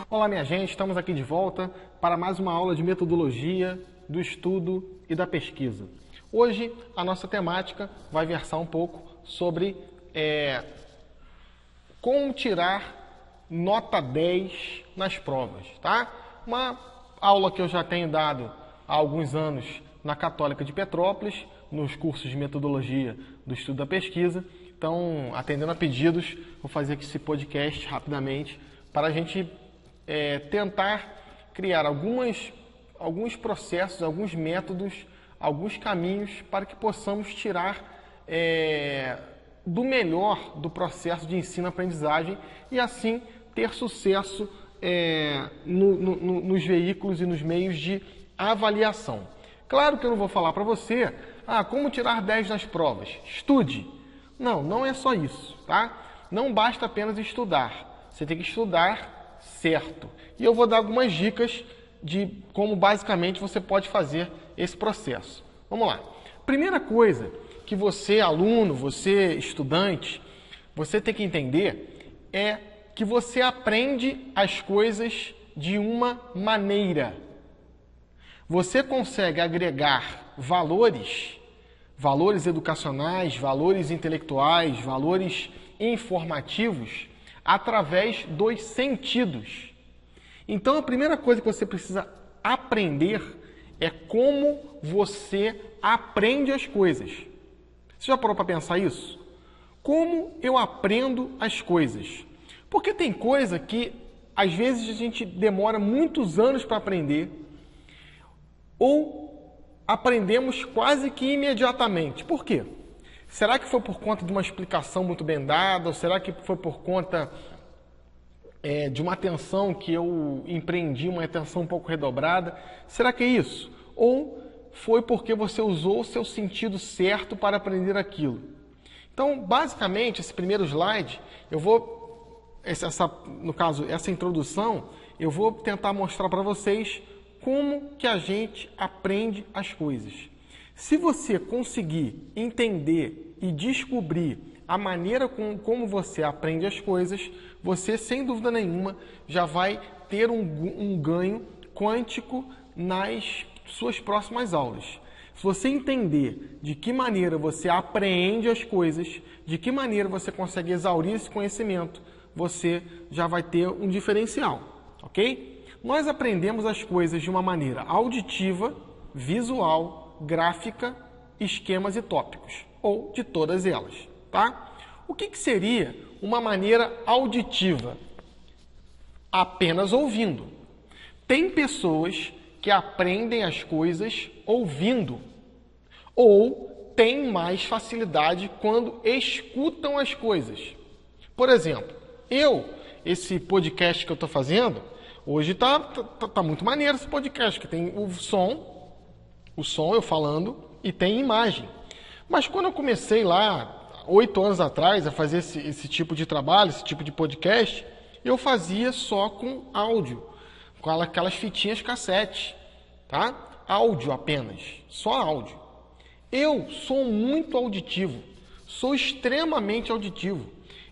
Olá, minha gente, estamos aqui de volta para mais uma aula de metodologia do estudo e da pesquisa. Hoje, a nossa temática vai versar um pouco sobre como tirar nota 10 nas provas, tá? Uma aula que eu já tenho dado há alguns anos na Católica de Petrópolis, nos cursos de metodologia do estudo da pesquisa. Então, atendendo a pedidos, vou fazer aqui esse podcast rapidamente para a gente tentar criar alguns processos, alguns métodos, alguns caminhos para que possamos tirar do melhor do processo de ensino-aprendizagem e assim ter sucesso nos veículos e nos meios de avaliação. Claro que eu não vou falar para você como tirar 10 nas provas. Estude. Não é só isso, tá? Não basta apenas estudar. Você tem que estudar certo. E eu vou dar algumas dicas de como basicamente você pode fazer esse processo. Vamos lá. Primeira coisa que você, aluno, você, estudante, você tem que entender é que você aprende as coisas de uma maneira. Você consegue agregar valores educacionais, valores intelectuais, valores informativos através dos sentidos. Então, a primeira coisa que você precisa aprender é como você aprende as coisas. Você já parou para pensar isso? Como eu aprendo as coisas? Porque tem coisa que, às vezes, a gente demora muitos anos para aprender ou aprendemos quase que imediatamente. Por quê? Será que foi por conta de uma explicação muito bem dada? Ou será que foi por conta de uma atenção que eu empreendi, uma atenção um pouco redobrada? Será que é isso? Ou foi porque você usou o seu sentido certo para aprender aquilo? Então, basicamente, esse primeiro slide, essa introdução, eu vou tentar mostrar para vocês como que a gente aprende as coisas. Se você conseguir entender e descobrir a maneira como você aprende as coisas, você, sem dúvida nenhuma, já vai ter um ganho quântico nas suas próximas aulas. Se você entender de que maneira você apreende as coisas, de que maneira você consegue exaurir esse conhecimento, você já vai ter um diferencial, ok? Nós aprendemos as coisas de uma maneira auditiva, visual, gráfica, esquemas e tópicos, ou de todas elas, tá? O que seria uma maneira auditiva? Apenas ouvindo. Tem pessoas que aprendem as coisas ouvindo, ou têm mais facilidade quando escutam as coisas. Por exemplo, esse podcast que eu estou fazendo, hoje tá muito maneiro esse podcast, que tem o som eu falando e tem imagem. Mas quando eu comecei lá, 8 anos atrás, a fazer esse tipo de trabalho, esse tipo de podcast, eu fazia só com áudio, com aquelas fitinhas cassete, tá? Áudio apenas, só áudio. Eu sou muito auditivo, sou extremamente auditivo.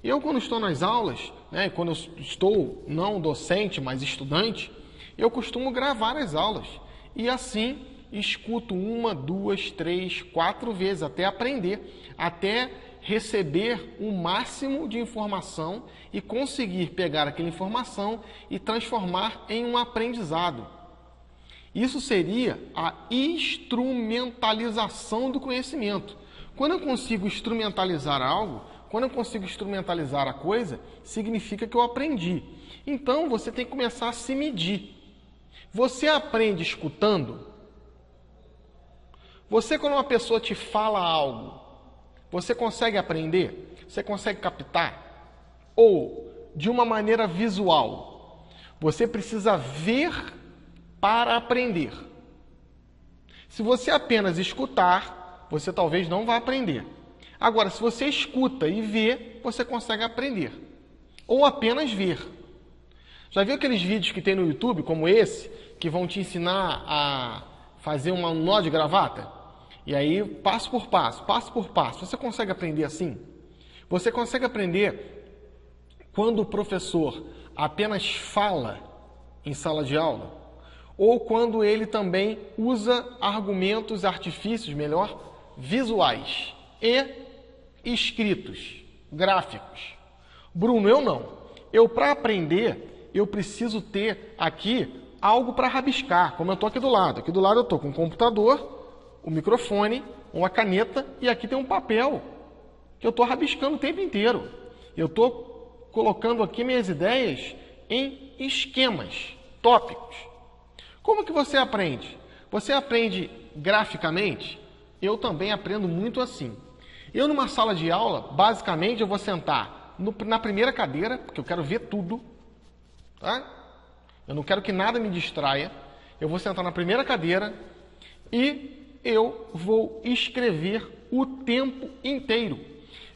Eu, quando estou nas aulas, quando eu estou não docente, mas estudante, eu costumo gravar as aulas. E assim escuto 1, 2, 3, 4 vezes até aprender, até receber o máximo de informação e conseguir pegar aquela informação e transformar em um aprendizado. Isso seria a instrumentalização do conhecimento. Quando eu consigo instrumentalizar algo, quando eu consigo instrumentalizar a coisa, significa que eu aprendi. Então, você tem que começar a se medir. Você aprende escutando? Você, quando uma pessoa te fala algo, você consegue aprender? Você consegue captar? Ou, de uma maneira visual, você precisa ver para aprender. Se você apenas escutar, você talvez não vá aprender. Agora, se você escuta e vê, você consegue aprender. Ou apenas ver. Já viu aqueles vídeos que tem no YouTube, como esse, que vão te ensinar a fazer um nó de gravata? E aí, passo por passo. Você consegue aprender assim? Você consegue aprender quando o professor apenas fala em sala de aula? Ou quando ele também usa argumentos, artifícios, melhor, visuais e escritos, gráficos? Bruno, eu não. Para aprender, eu preciso ter aqui algo para rabiscar, como eu estou aqui do lado. Aqui do lado eu estou com um computador, o microfone, uma caneta e aqui tem um papel que eu estou rabiscando o tempo inteiro. Eu estou colocando aqui minhas ideias em esquemas, tópicos. Como que você aprende? Você aprende graficamente? Eu também aprendo muito assim. Eu, numa sala de aula, basicamente eu vou sentar na primeira cadeira, porque eu quero ver tudo, tá? Eu não quero que nada me distraia. Eu vou sentar na primeira cadeira e eu vou escrever o tempo inteiro.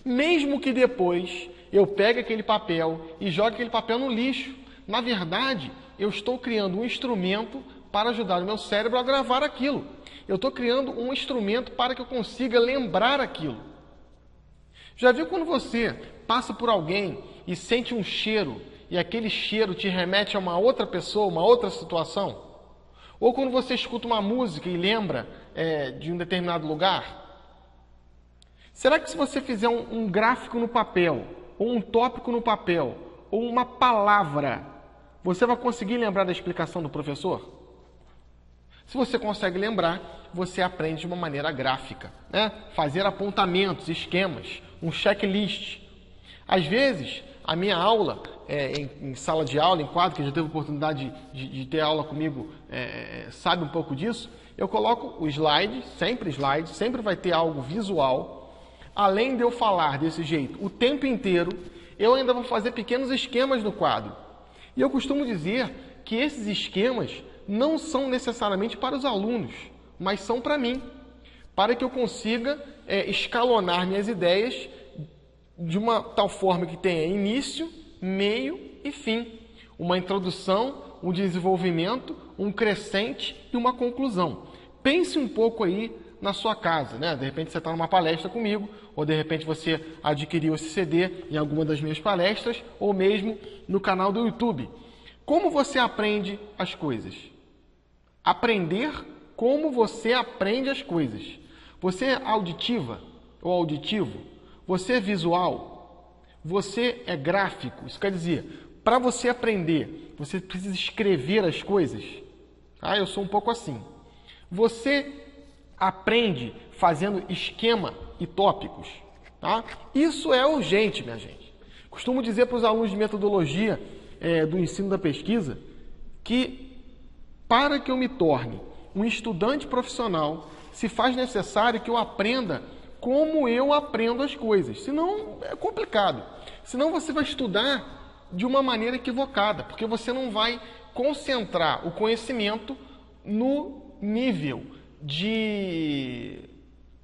Mesmo que depois eu pegue aquele papel e jogue aquele papel no lixo. Na verdade, eu estou criando um instrumento para ajudar o meu cérebro a gravar aquilo. Eu estou criando um instrumento para que eu consiga lembrar aquilo. Já viu quando você passa por alguém e sente um cheiro e aquele cheiro te remete a uma outra pessoa, uma outra situação? Ou quando você escuta uma música e lembra de um determinado lugar? Será que se você fizer um gráfico no papel, ou um tópico no papel, ou uma palavra, você vai conseguir lembrar da explicação do professor? Se você consegue lembrar, você aprende de uma maneira gráfica, né? Fazer apontamentos, esquemas, um checklist. Às vezes, a minha aula, em sala de aula, em quadro, que já teve oportunidade de ter aula comigo, sabe um pouco disso, eu coloco o slide, sempre vai ter algo visual. Além de eu falar desse jeito o tempo inteiro, eu ainda vou fazer pequenos esquemas no quadro. E eu costumo dizer que esses esquemas não são necessariamente para os alunos, mas são para mim, para que eu consiga escalonar minhas ideias de uma tal forma que tenha início, meio e fim. Uma introdução, um desenvolvimento, um crescente e uma conclusão. Pense um pouco aí na sua casa, né? De repente você está numa palestra comigo, ou de repente você adquiriu esse CD em alguma das minhas palestras, ou mesmo no canal do YouTube. Como você aprende as coisas? Aprender como você aprende as coisas. Você é auditiva ou auditivo? Você é visual? Você é gráfico? Isso quer dizer, para você aprender, você precisa escrever as coisas? Eu sou um pouco assim. Você aprende fazendo esquema e tópicos? Tá? Isso é urgente, minha gente. Costumo dizer para os alunos de metodologia do ensino da pesquisa que para que eu me torne um estudante profissional, se faz necessário que eu aprenda como eu aprendo as coisas. Senão é complicado. Senão você vai estudar de uma maneira equivocada, porque você não vai concentrar o conhecimento no nível de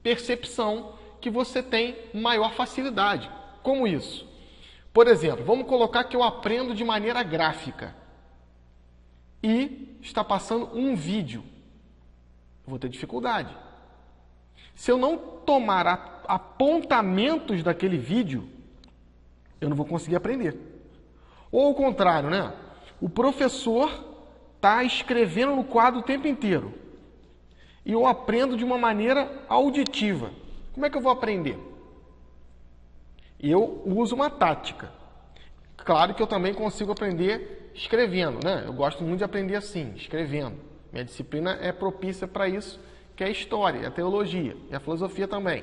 percepção que você tem maior facilidade. Como isso? Por exemplo, vamos colocar que eu aprendo de maneira gráfica e está passando um vídeo. Eu vou ter dificuldade. Se eu não tomar apontamentos daquele vídeo, eu não vou conseguir aprender. Ou ao contrário, né? O professor está escrevendo no quadro o tempo inteiro. E eu aprendo de uma maneira auditiva. Como é que eu vou aprender? Eu uso uma tática. Claro que eu também consigo aprender escrevendo, né? Eu gosto muito de aprender assim, escrevendo. Minha disciplina é propícia para isso, que é a história, a teologia e a filosofia também.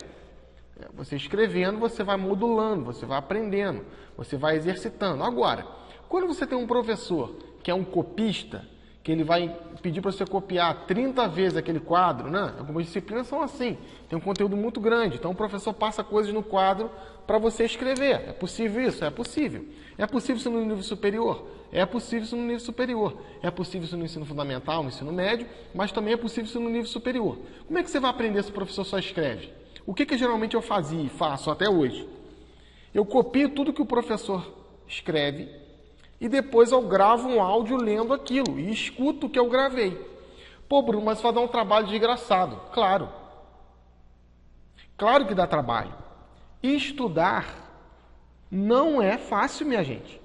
Você escrevendo, você vai modulando, você vai aprendendo, você vai exercitando. Agora, quando você tem um professor que é um copista, que ele vai pedir para você copiar 30 vezes aquele quadro, né? Algumas disciplinas são assim, tem um conteúdo muito grande, então o professor passa coisas no quadro para você escrever. É possível isso? É possível. É possível isso no nível superior? É possível isso no nível superior. É possível isso no ensino fundamental, no ensino médio, mas também é possível isso no nível superior. Como é que você vai aprender se o professor só escreve? O que geralmente eu fazia e faço até hoje? Eu copio tudo que o professor escreve e depois eu gravo um áudio lendo aquilo e escuto o que eu gravei. Pô, Bruno, mas vai dar um trabalho desgraçado. Claro. Claro que dá trabalho. Estudar não é fácil, minha gente.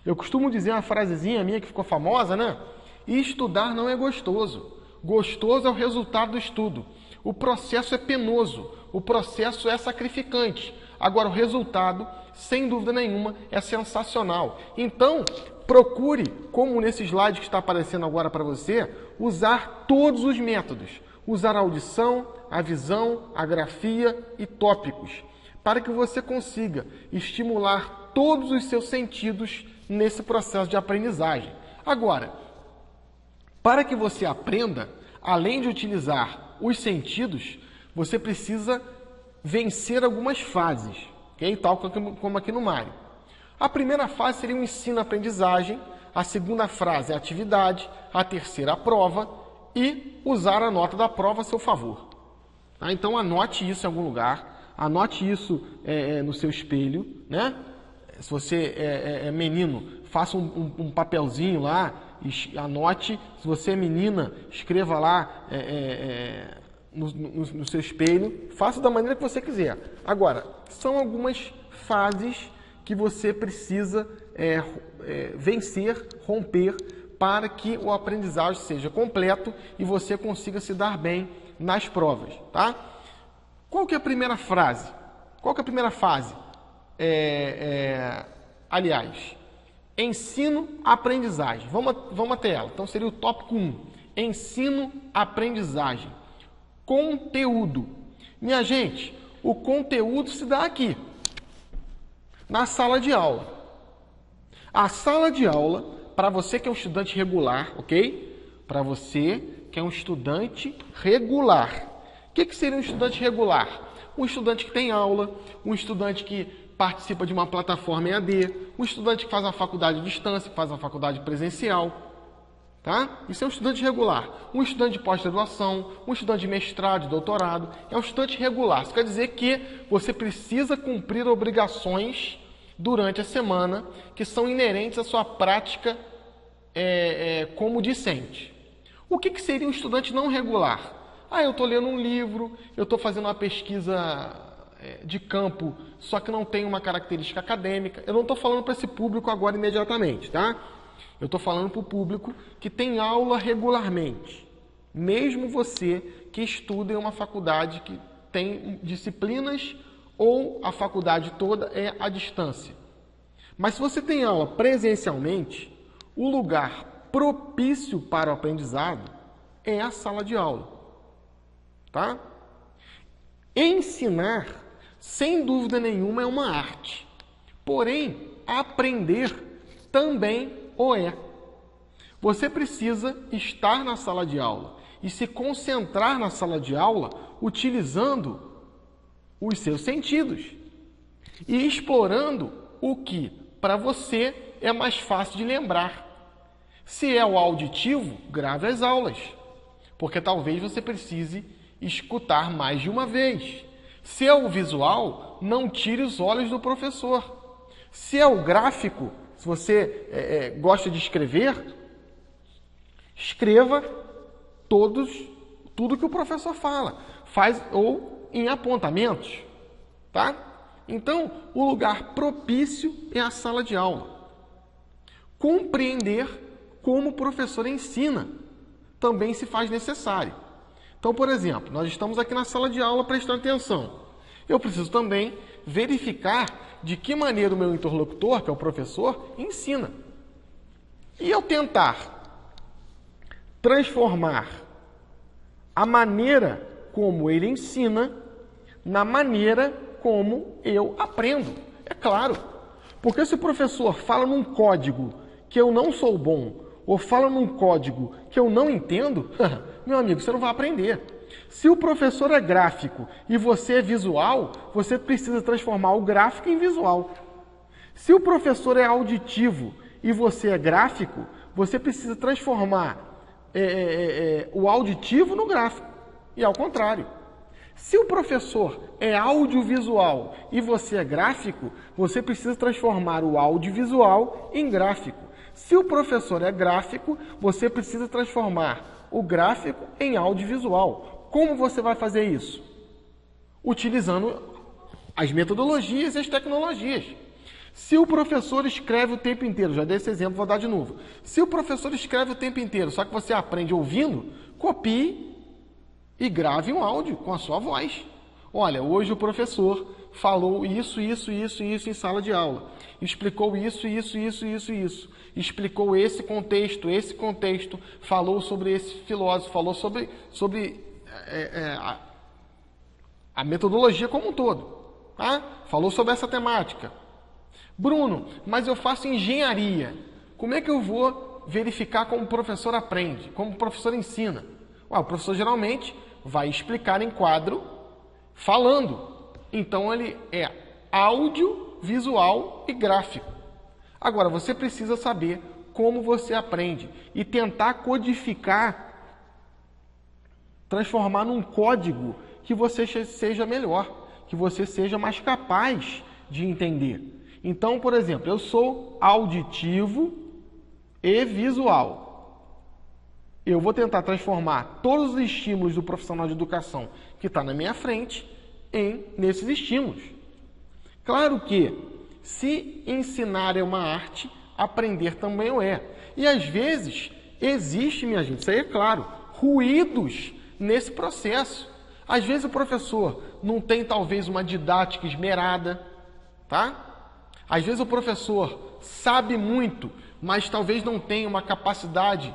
Eu costumo dizer uma frasezinha minha que ficou famosa, né? Estudar não é gostoso. Gostoso é o resultado do estudo. O processo é penoso. O processo é sacrificante. Agora, o resultado, sem dúvida nenhuma, é sensacional. Então, procure, como nesse slide que está aparecendo agora para você, usar todos os métodos. Usar a audição, a visão, a grafia e tópicos, para que você consiga estimular todos os seus sentidos nesse processo de aprendizagem. Agora, para que você aprenda, além de utilizar os sentidos, você precisa vencer algumas fases, okay? Tal como aqui no Mário. A primeira fase seria o ensino-aprendizagem, a segunda fase é a atividade, a terceira a prova e usar a nota da prova a seu favor. Tá? Então anote isso em algum lugar, anote isso no seu espelho, né? Se você é menino, faça um papelzinho lá, anote. Se você é menina, escreva lá no seu espelho, faça da maneira que você quiser. Agora, são algumas fases que você precisa vencer, romper, para que o aprendizagem seja completo e você consiga se dar bem nas provas. Tá? Qual que é a primeira frase? Qual que é a primeira fase? Aliás, ensino-aprendizagem. Vamos até ela. Então, seria o tópico 1. Ensino-aprendizagem. Conteúdo. Minha gente, o conteúdo se dá aqui, na sala de aula. A sala de aula, para você que é um estudante regular, ok? Para você que é um estudante regular. O que seria um estudante regular? Um estudante que tem aula, um estudante que participa de uma plataforma EAD, um estudante que faz uma faculdade à distância, que faz uma faculdade presencial. Tá? Isso é um estudante regular. Um estudante de pós-graduação, um estudante de mestrado, de doutorado, é um estudante regular. Isso quer dizer que você precisa cumprir obrigações durante a semana que são inerentes à sua prática como discente. O que seria um estudante não regular? Eu estou lendo um livro, eu estou fazendo uma pesquisa de campo, só que não tem uma característica acadêmica. Eu não estou falando para esse público agora imediatamente, tá? Eu estou falando para o público que tem aula regularmente. Mesmo você que estuda em uma faculdade que tem disciplinas ou a faculdade toda é à distância. Mas se você tem aula presencialmente, o lugar propício para o aprendizado é a sala de aula. Tá? Ensinar, sem dúvida nenhuma, é uma arte. Porém, aprender também o é. Você precisa estar na sala de aula e se concentrar na sala de aula utilizando os seus sentidos e explorando o que para você é mais fácil de lembrar. Se é o auditivo, grave as aulas, porque talvez você precise escutar mais de uma vez. Se é o visual, não tire os olhos do professor. Se é o gráfico, se você gosta de escrever, escreva tudo que o professor fala. Faz ou em apontamentos, tá? Então, o lugar propício é a sala de aula. Compreender como o professor ensina também se faz necessário. Então, por exemplo, nós estamos aqui na sala de aula prestando atenção. Eu preciso também verificar de que maneira o meu interlocutor, que é o professor, ensina. E eu tentar transformar a maneira como ele ensina na maneira como eu aprendo. É claro, porque se o professor fala num código que eu não sou bom, ou fala num código que eu não entendo, meu amigo, você não vai aprender. Se o professor é gráfico e você é visual, você precisa transformar o gráfico em visual. Se o professor é auditivo e você é gráfico, você precisa transformar o auditivo no gráfico. E ao contrário. Se o professor é audiovisual e você é gráfico, você precisa transformar o audiovisual em gráfico. Se o professor é gráfico, você precisa transformar o gráfico em audiovisual. Como você vai fazer isso? Utilizando as metodologias e as tecnologias. Se o professor escreve o tempo inteiro, já dei esse exemplo, vou dar de novo. Se o professor escreve o tempo inteiro, só que você aprende ouvindo, copie e grave um áudio com a sua voz. Olha, hoje o professor falou isso em sala de aula. Explicou isso. Explicou esse contexto, falou sobre esse filósofo, falou sobre a metodologia como um todo. Tá? Falou sobre essa temática. Bruno, mas eu faço engenharia. Como é que eu vou verificar como o professor aprende, como o professor ensina? O professor geralmente vai explicar em quadro, falando. Então ele é áudio, visual e gráfico. Agora, você precisa saber como você aprende e tentar codificar, transformar num código que você seja melhor, que você seja mais capaz de entender. Então, por exemplo, eu sou auditivo e visual. Eu vou tentar transformar todos os estímulos do profissional de educação que está na minha frente nesses estímulos. Claro que, se ensinar é uma arte, aprender também o é. E às vezes, existe, minha gente, isso aí é claro, ruídos nesse processo. Às vezes o professor não tem talvez uma didática esmerada, tá? Às vezes o professor sabe muito, mas talvez não tenha uma capacidade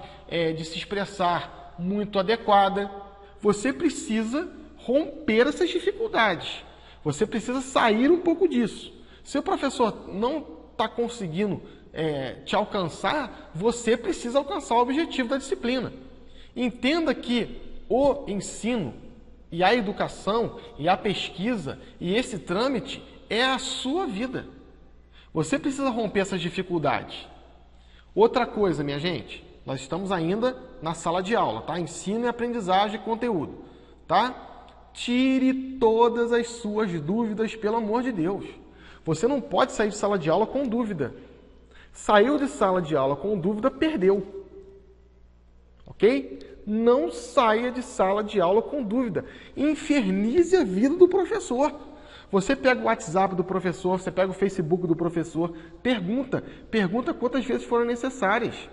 de se expressar muito adequada. Você precisa romper essas dificuldades. Você precisa sair um pouco disso. Se o professor não está conseguindo te alcançar, você precisa alcançar o objetivo da disciplina. Entenda que o ensino e a educação e a pesquisa e esse trâmite é a sua vida. Você precisa romper essas dificuldades. Outra coisa, minha gente, nós estamos ainda na sala de aula, tá? Ensino e aprendizagem de conteúdo, tá? Tire todas as suas dúvidas, pelo amor de Deus. Você não pode sair de sala de aula com dúvida. Saiu de sala de aula com dúvida, perdeu. Ok? Não saia de sala de aula com dúvida. Infernize a vida do professor. Você pega o WhatsApp do professor, você pega o Facebook do professor, pergunta quantas vezes forem necessárias.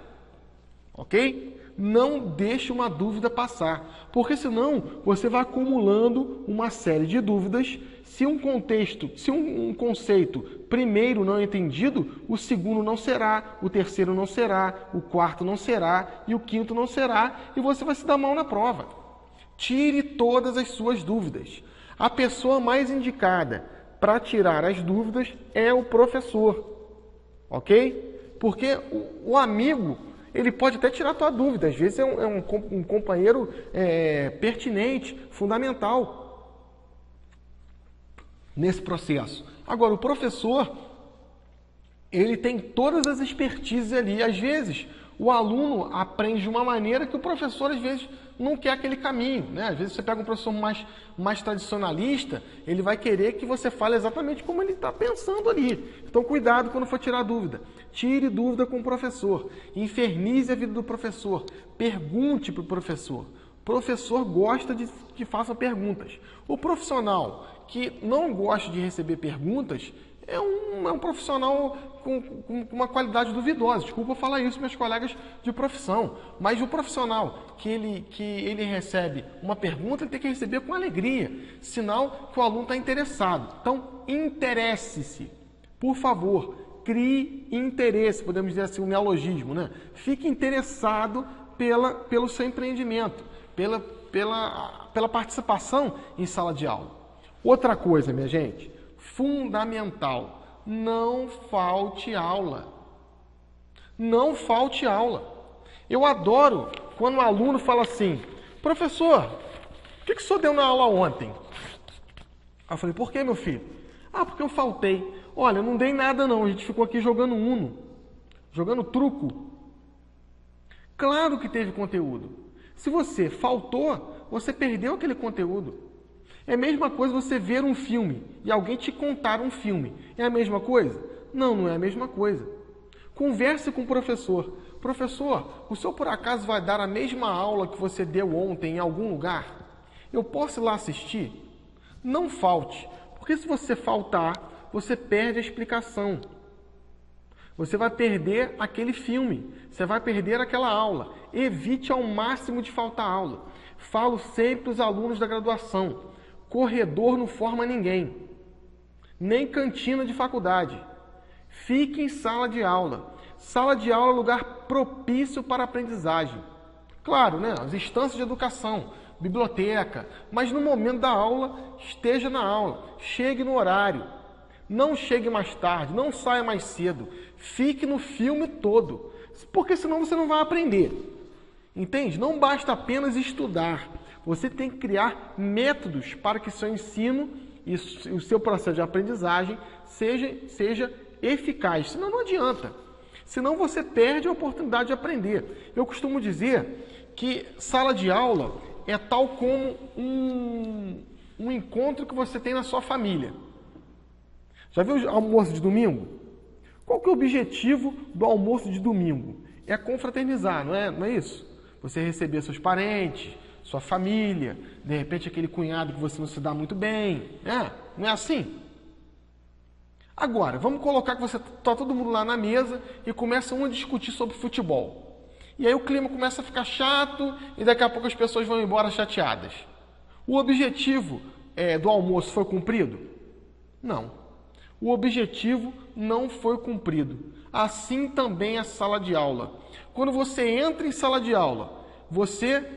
Ok? Não deixe uma dúvida passar, porque senão você vai acumulando uma série de dúvidas. Se um conceito primeiro não é entendido, o segundo não será, o terceiro não será, o quarto não será e o quinto não será, e você vai se dar mal na prova. Tire todas as suas dúvidas. A pessoa mais indicada para tirar as dúvidas é o professor, ok? Porque o amigo, ele pode até tirar a tua dúvida, às vezes é um companheiro pertinente, fundamental nesse processo. Agora, o professor, ele tem todas as expertises ali. Às vezes, o aluno aprende de uma maneira que o professor, às vezes, não quer aquele caminho, né? Às vezes você pega um professor mais tradicionalista, ele vai querer que você fale exatamente como ele está pensando ali. Então, cuidado quando for tirar dúvida. Tire dúvida com o professor. Infernize a vida do professor. Pergunte para o professor. O professor gosta de que façam perguntas. O profissional que não gosta de receber perguntas é um profissional com uma qualidade duvidosa. Desculpa falar isso, meus colegas de profissão. Mas o profissional que ele recebe uma pergunta, ele tem que receber com alegria. Sinal que o aluno está interessado. Então, interesse-se. Por favor, crie interesse. Podemos dizer assim, um neologismo, né? Fique interessado pelo seu empreendimento, pela participação em sala de aula. Outra coisa, minha gente, fundamental, não falte aula. Não falte aula. Eu adoro quando um aluno fala assim, professor, o que o senhor deu na aula ontem? Aí eu falei, por que, meu filho? Ah, porque eu faltei. Olha, eu não dei nada não, a gente ficou aqui jogando Uno, jogando truco. Claro que teve conteúdo. Se você faltou, você perdeu aquele conteúdo. É a mesma coisa você ver um filme e alguém te contar um filme. É a mesma coisa? Não, não é a mesma coisa. Converse com o professor. Professor, o senhor por acaso vai dar a mesma aula que você deu ontem em algum lugar? Eu posso ir lá assistir? Não falte, porque se você faltar, você perde a explicação. Você vai perder aquele filme, você vai perder aquela aula. Evite ao máximo de faltar aula. Falo sempre para os alunos da graduação, corredor não forma ninguém, nem cantina de faculdade. Fique em sala de aula. Sala de aula é um lugar propício para a aprendizagem. Claro, né? As instâncias de educação, biblioteca, mas no momento da aula, esteja na aula, chegue no horário. Não chegue mais tarde, não saia mais cedo. Fique no filme todo, porque senão você não vai aprender. Entende? Não basta apenas estudar. Você tem que criar métodos para que seu ensino e o seu processo de aprendizagem seja eficaz. Senão não adianta. Senão você perde a oportunidade de aprender. Eu costumo dizer que sala de aula é tal como um encontro que você tem na sua família. Já viu o almoço de domingo? Qual que é o objetivo do almoço de domingo? É confraternizar, não é isso? Você receber seus parentes, sua família, de repente aquele cunhado que você não se dá muito bem. Não é assim? Agora, vamos colocar que você está todo mundo lá na mesa e começa um a discutir sobre futebol. E aí o clima começa a ficar chato e daqui a pouco as pessoas vão embora chateadas. O objetivo do almoço foi cumprido? Não. O objetivo não foi cumprido. Assim também a sala de aula. Quando você entra em sala de aula, você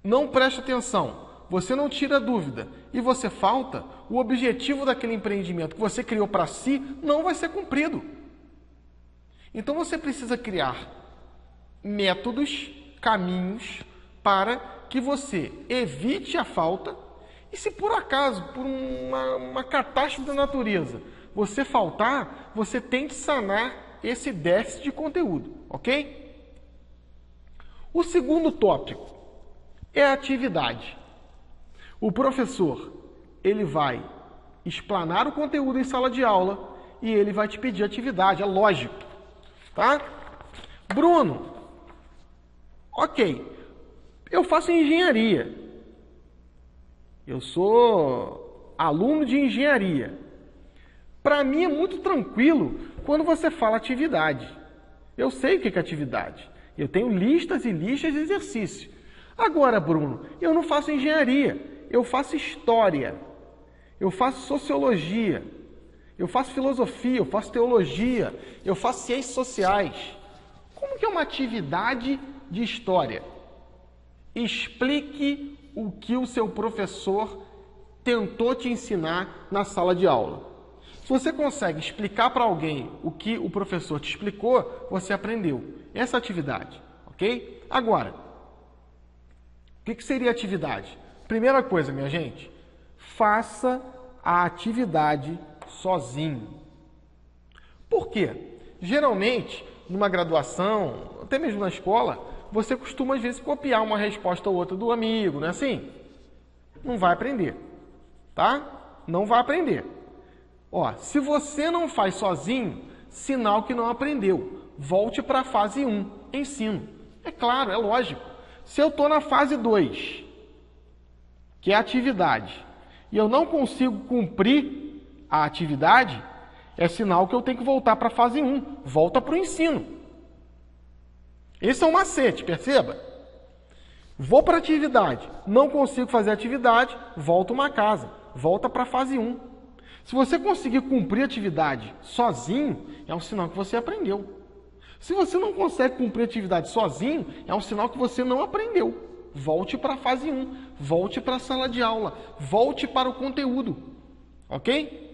não presta atenção, você não tira dúvida e você falta, o objetivo daquele empreendimento que você criou para si não vai ser cumprido. Então você precisa criar métodos, caminhos para que você evite a falta e se por acaso, por uma catástrofe da natureza, você faltar, você tem que sanar esse déficit de conteúdo, ok? O segundo tópico é a atividade. O professor, ele vai explanar o conteúdo em sala de aula e ele vai te pedir atividade, é lógico, tá? Bruno, ok, eu faço engenharia, eu sou aluno de engenharia. Para mim é muito tranquilo quando você fala atividade. Eu sei o que é atividade. Eu tenho listas e listas de exercício. Agora, Bruno, eu não faço engenharia. Eu faço história. Eu faço sociologia. Eu faço filosofia. Eu faço teologia. Eu faço ciências sociais. Como que é uma atividade de história? Explique o que o seu professor tentou te ensinar na sala de aula. Se você consegue explicar para alguém o que o professor te explicou, você aprendeu. Essa atividade, ok? Agora, o que seria atividade? Primeira coisa, minha gente, faça a atividade sozinho. Por quê? Geralmente, numa graduação, até mesmo na escola, você costuma às vezes copiar uma resposta ou outra do amigo, não é assim? Não vai aprender, tá? Não vai aprender. Ó, se você não faz sozinho, sinal que não aprendeu. Volte para a fase 1, ensino. É claro, é lógico. Se eu estou na fase 2, que é a atividade, e eu não consigo cumprir a atividade, é sinal que eu tenho que voltar para a fase 1. Volta para o ensino. Esse é um macete, perceba? Vou para a atividade, não consigo fazer a atividade, volto uma casa. Volta para a fase 1. Se você conseguir cumprir a atividade sozinho, é um sinal que você aprendeu. Se você não consegue cumprir a atividade sozinho, é um sinal que você não aprendeu. Volte para a fase 1, volte para a sala de aula, volte para o conteúdo, ok?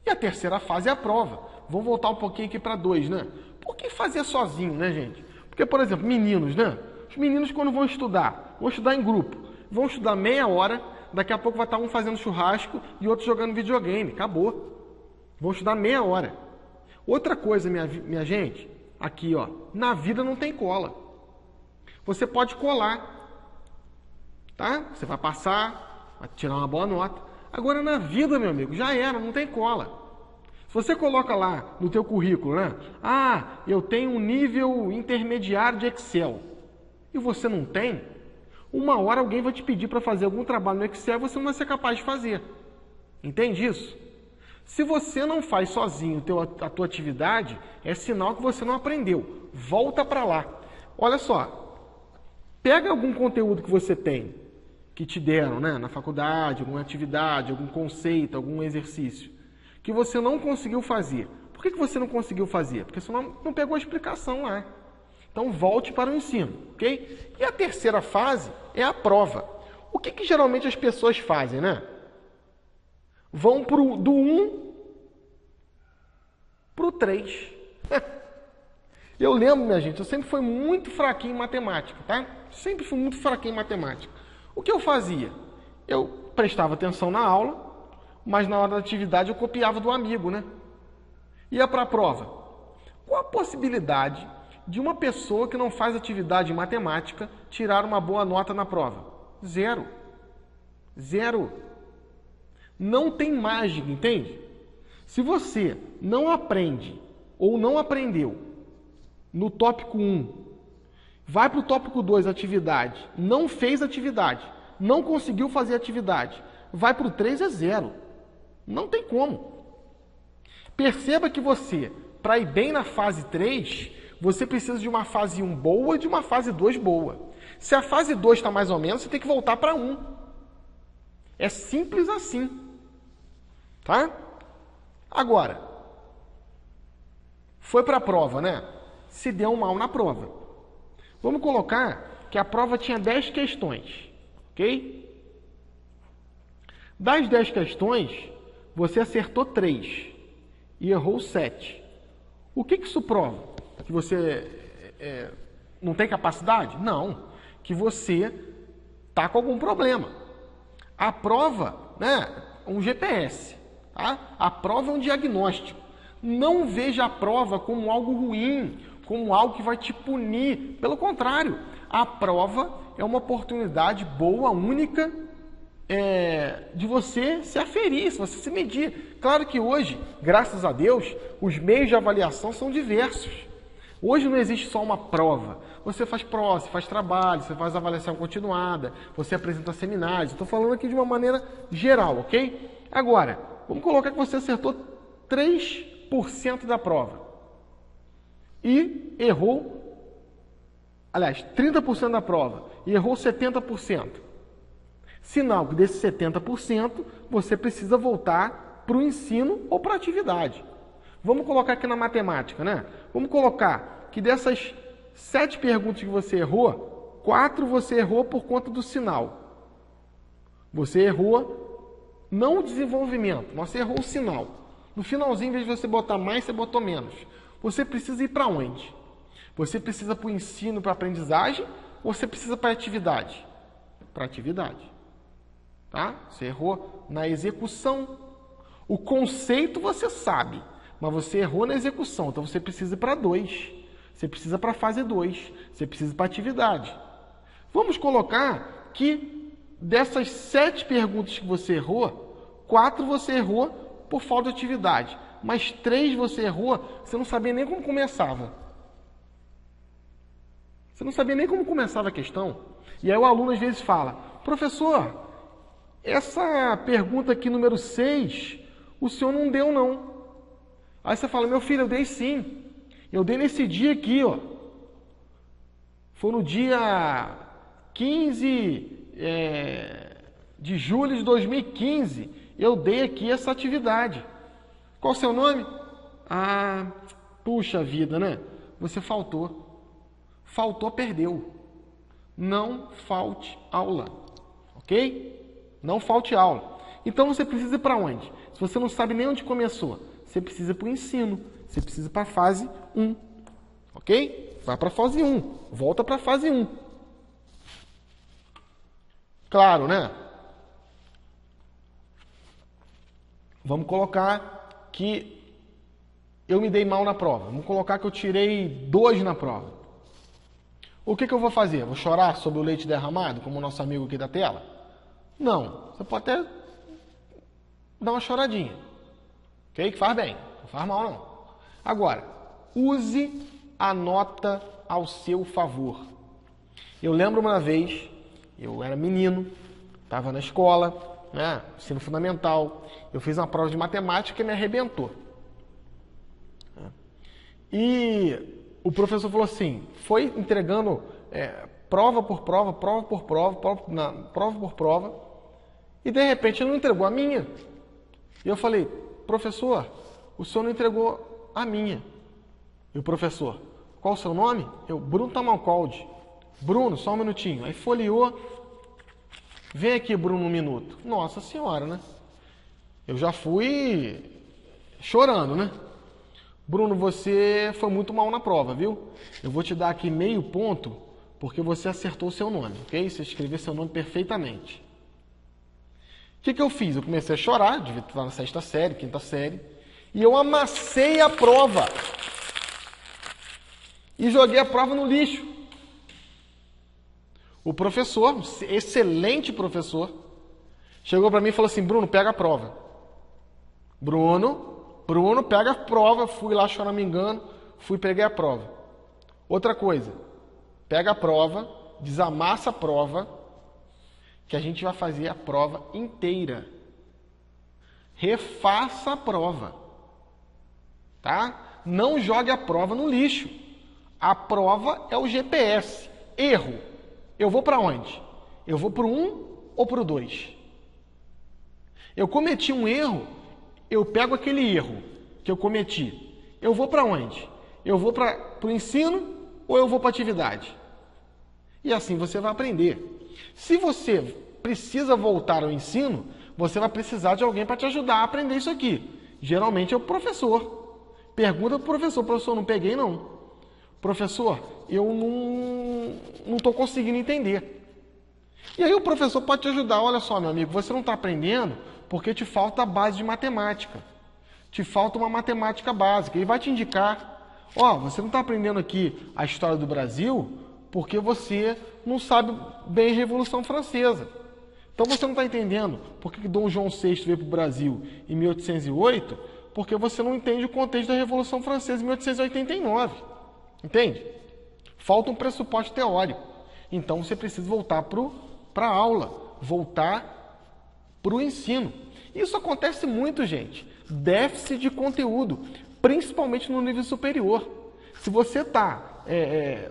E a terceira fase é a prova. Vamos voltar um pouquinho aqui para 2, né? Por que fazer sozinho, né, gente? Porque, por exemplo, meninos, né? Os meninos quando vão estudar em grupo, vão estudar meia hora, daqui a pouco vai estar um fazendo churrasco e outro jogando videogame. Acabou. Vão estudar meia hora. Outra coisa, minha gente, aqui, ó, na vida não tem cola. Você pode colar, tá? Você vai passar, vai tirar uma boa nota. Agora, na vida, meu amigo, já era, não tem cola. Se você coloca lá no teu currículo, né? Ah, eu tenho um nível intermediário de Excel. E você não tem, uma hora alguém vai te pedir para fazer algum trabalho no Excel e você não vai ser capaz de fazer. Entende isso? Se você não faz sozinho a tua atividade, é sinal que você não aprendeu. Volta para lá. Olha só, pega algum conteúdo que você tem, que te deram, né, na faculdade, alguma atividade, algum conceito, algum exercício, que você não conseguiu fazer. Por que você não conseguiu fazer? Porque você não pegou a explicação lá. Então, volte para o ensino, ok? E a terceira fase é a prova. O que geralmente as pessoas fazem, né? Vão do 1 para o 3. Eu lembro, minha gente, eu sempre fui muito fraquinho em matemática, tá? Sempre fui muito fraquinho em matemática. O que eu fazia? Eu prestava atenção na aula, mas na hora da atividade eu copiava do amigo, né? Ia para a prova. Qual a possibilidade de uma pessoa que não faz atividade em matemática tirar uma boa nota na prova? Zero. Zero. Não tem mágica, entende? Se você não aprende ou não aprendeu no tópico 1, vai para o tópico 2, atividade, não fez atividade, não conseguiu fazer atividade, vai para o 3, é zero. Não tem como. Perceba que você, para ir bem na fase 3, você precisa de uma fase 1 boa e de uma fase 2 boa. Se a fase 2 está mais ou menos, você tem que voltar para 1. É simples assim. Tá? Agora, foi para a prova, né? Se deu mal na prova. Vamos colocar que a prova tinha 10 questões. Ok? Das 10 questões, você acertou 3 e errou 7. O que isso prova? Que você não tem capacidade? Não. Que você está com algum problema. A prova, né, é um GPS. Tá? A prova é um diagnóstico. Não veja a prova como algo ruim, como algo que vai te punir. Pelo contrário, a prova é uma oportunidade boa, única, de você se aferir, você se medir. Claro que hoje, graças a Deus, os meios de avaliação são diversos. Hoje não existe só uma prova. Você faz prova, você faz trabalho, você faz avaliação continuada, você apresenta seminários. Estou falando aqui de uma maneira geral, ok? Agora, vamos colocar que você acertou 3% da prova. E errou, aliás, 30% da prova. E errou 70%. Sinal que desses 70%, você precisa voltar para o ensino ou para a atividade. Vamos colocar aqui na matemática, né? Vamos colocar que dessas 7 perguntas que você errou, 4 você errou por conta do sinal. Você errou não o desenvolvimento, mas você errou o sinal. No finalzinho, em vez de você botar mais, você botou menos. Você precisa ir para onde? Você precisa para o ensino, para a aprendizagem, ou você precisa para a atividade? Para a atividade. Tá? Você errou na execução. O conceito você sabe, mas você errou na execução. Então você precisa ir para 2. Você precisa para a fase 2. Você precisa para a atividade. Vamos colocar que dessas 7 perguntas que você errou, 4 você errou por falta de atividade. Mas 3 você errou, você não sabia nem como começava. Você não sabia nem como começava a questão. E aí o aluno às vezes fala, professor, essa pergunta aqui, número 6, o senhor não deu, não. Aí você fala, meu filho, eu dei sim. Eu dei nesse dia aqui, ó. Foi no dia 15 de julho de 2015. Eu dei aqui essa atividade. Qual o seu nome? Ah, puxa vida, né? Você faltou. Faltou, perdeu. Não falte aula. Ok? Não falte aula. Então você precisa ir para onde? Se você não sabe nem onde começou, você precisa ir para o ensino. Você precisa ir para a fase 1. Ok? vai para a fase 1, volta para a fase 1. Claro, né? Vamos colocar que eu me dei mal na prova. Vamos colocar que eu tirei 2 na prova. O que eu vou fazer? Vou chorar sobre o leite derramado, como o nosso amigo aqui da tela? Não. Você pode até dar uma choradinha. Ok? Que faz bem. Não faz mal, não. Agora, use a nota ao seu favor. Eu lembro uma vez, eu era menino, estava na escola, né, ensino fundamental, eu fiz uma prova de matemática e me arrebentou. E o professor falou assim, foi entregando prova por prova, e de repente ele não entregou a minha. E eu falei, professor, o senhor não entregou a minha. E o professor, qual o seu nome? Eu, Bruno Tamalcalde. Bruno, só um minutinho. Aí folheou, vem aqui, Bruno, um minuto. Nossa senhora, né? Eu já fui chorando, né? Bruno, você foi muito mal na prova, viu? Eu vou te dar aqui meio ponto, porque você acertou o seu nome, ok? Você escreveu seu nome perfeitamente. O que eu fiz? Eu comecei a chorar, devia estar na 6ª série, 5ª série, e eu amassei a prova. E joguei a prova no lixo. O professor, excelente professor, chegou para mim e falou assim, Bruno, pega a prova. Bruno, pega a prova. Fui lá choramingando, peguei a prova. Outra coisa, pega a prova, desamassa a prova, que a gente vai fazer a prova inteira. Refaça a prova. Tá? Não jogue a prova no lixo. A prova é o GPS. Erro. Eu vou para onde? Eu vou para o 1 ou para o 2? Eu cometi um erro, eu pego aquele erro que eu cometi. Eu vou para onde? Eu vou para o ensino ou eu vou para a atividade? E assim você vai aprender. Se você precisa voltar ao ensino, você vai precisar de alguém para te ajudar a aprender isso aqui. Geralmente é o professor. Pergunta para o professor, não peguei não. Professor, eu não estou conseguindo entender. E aí o professor pode te ajudar. Olha só, meu amigo, você não está aprendendo porque te falta a base de matemática. Te falta uma matemática básica. Ele vai te indicar, você não está aprendendo aqui a história do Brasil porque você não sabe bem a Revolução Francesa. Então você não está entendendo por que Dom João VI veio para o Brasil em 1808, porque você não entende o contexto da Revolução Francesa em 1889. Entende? Falta um pressuposto teórico. Então você precisa voltar para a aula, voltar para o ensino. Isso acontece muito, gente. Déficit de conteúdo, principalmente no nível superior. Se você está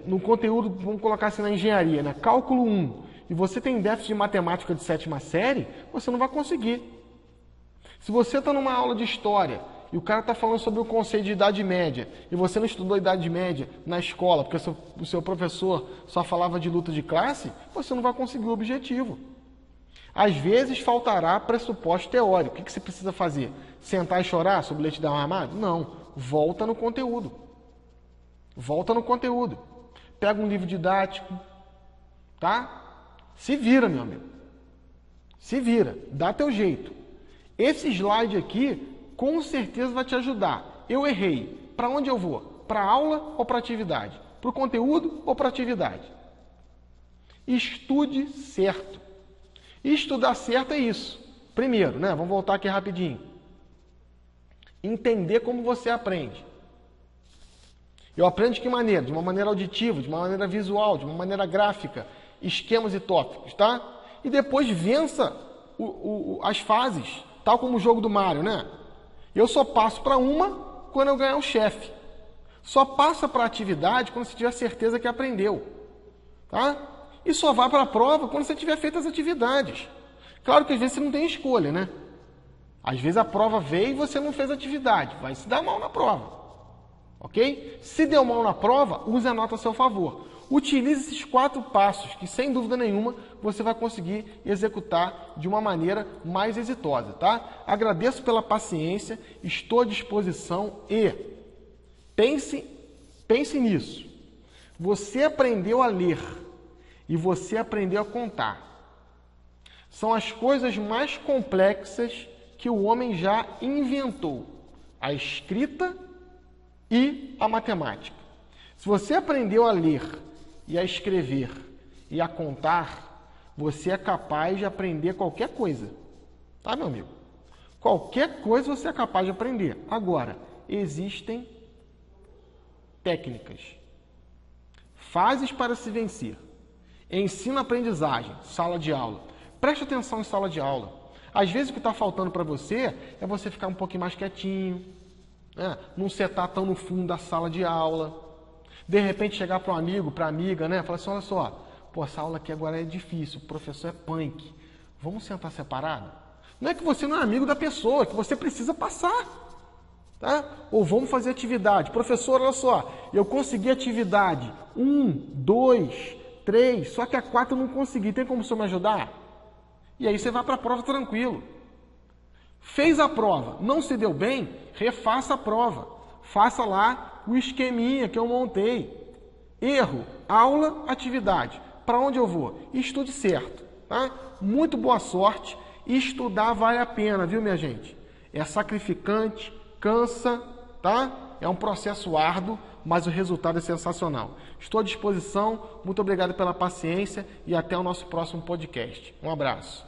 no conteúdo, vamos colocar assim na engenharia, né? Cálculo 1, e você tem déficit de matemática de 7ª série, você não vai conseguir. Se você está numa aula de história e o cara está falando sobre o conceito de Idade Média, e você não estudou Idade Média na escola, porque o seu professor só falava de luta de classe, você não vai conseguir o objetivo. Às vezes faltará pressuposto teórico. O que você precisa fazer? Sentar e chorar sobre leite derramado? Não. Volta no conteúdo. Volta no conteúdo. Pega um livro didático, tá? Se vira, meu amigo. Se vira. Dá teu jeito. Esse slide aqui com certeza vai te ajudar. Eu errei. Para onde eu vou? Para a aula ou para a atividade? Para o conteúdo ou para a atividade? Estude certo. E estudar certo é isso. Primeiro, né? Vamos voltar aqui rapidinho. Entender como você aprende. Eu aprendo de que maneira? De uma maneira auditiva, de uma maneira visual, de uma maneira gráfica, esquemas e tópicos, tá? E depois vença as fases, tal como o jogo do Mario, né? Eu só passo para uma quando eu ganhar o chefe. Só passa para a atividade quando você tiver certeza que aprendeu. Tá? E só vai para a prova quando você tiver feito as atividades. Claro que às vezes você não tem escolha, né? Às vezes a prova veio e você não fez a atividade. Vai se dar mal na prova. Ok? Se deu mal na prova, use a nota a seu favor. Utilize esses 4 passos que, sem dúvida nenhuma, você vai conseguir executar de uma maneira mais exitosa, tá? Agradeço pela paciência, estou à disposição e pense nisso. Você aprendeu a ler e você aprendeu a contar. São as coisas mais complexas que o homem já inventou. A escrita e a matemática. Se você aprendeu a ler e a escrever e a contar, você é capaz de aprender qualquer coisa. Tá, meu amigo? Qualquer coisa você é capaz de aprender. Agora, existem técnicas, fases para se vencer. Ensino-aprendizagem, sala de aula. Preste atenção em sala de aula. Às vezes o que está faltando para você é você ficar um pouquinho mais quietinho, né? Não sentar tão no fundo da sala de aula. De repente chegar para um amigo, para amiga, né? Falar assim, olha só, pô, essa aula aqui agora é difícil, o professor é punk. Vamos sentar separado? Não é que você não é amigo da pessoa, é que você precisa passar. Tá? Ou vamos fazer atividade. Professor, olha só, eu consegui atividade 1, 2, 3, só que a 4 eu não consegui. Tem como o senhor me ajudar? E aí você vai para a prova tranquilo. Fez a prova, não se deu bem, refaça a prova. Faça lá o esqueminha que eu montei. Erro, aula, atividade. Para onde eu vou? Estude certo. Tá? Muito boa sorte. Estudar vale a pena, viu, minha gente? É sacrificante, cansa, tá? É um processo árduo, mas o resultado é sensacional. Estou à disposição, muito obrigado pela paciência e até o nosso próximo podcast. Um abraço.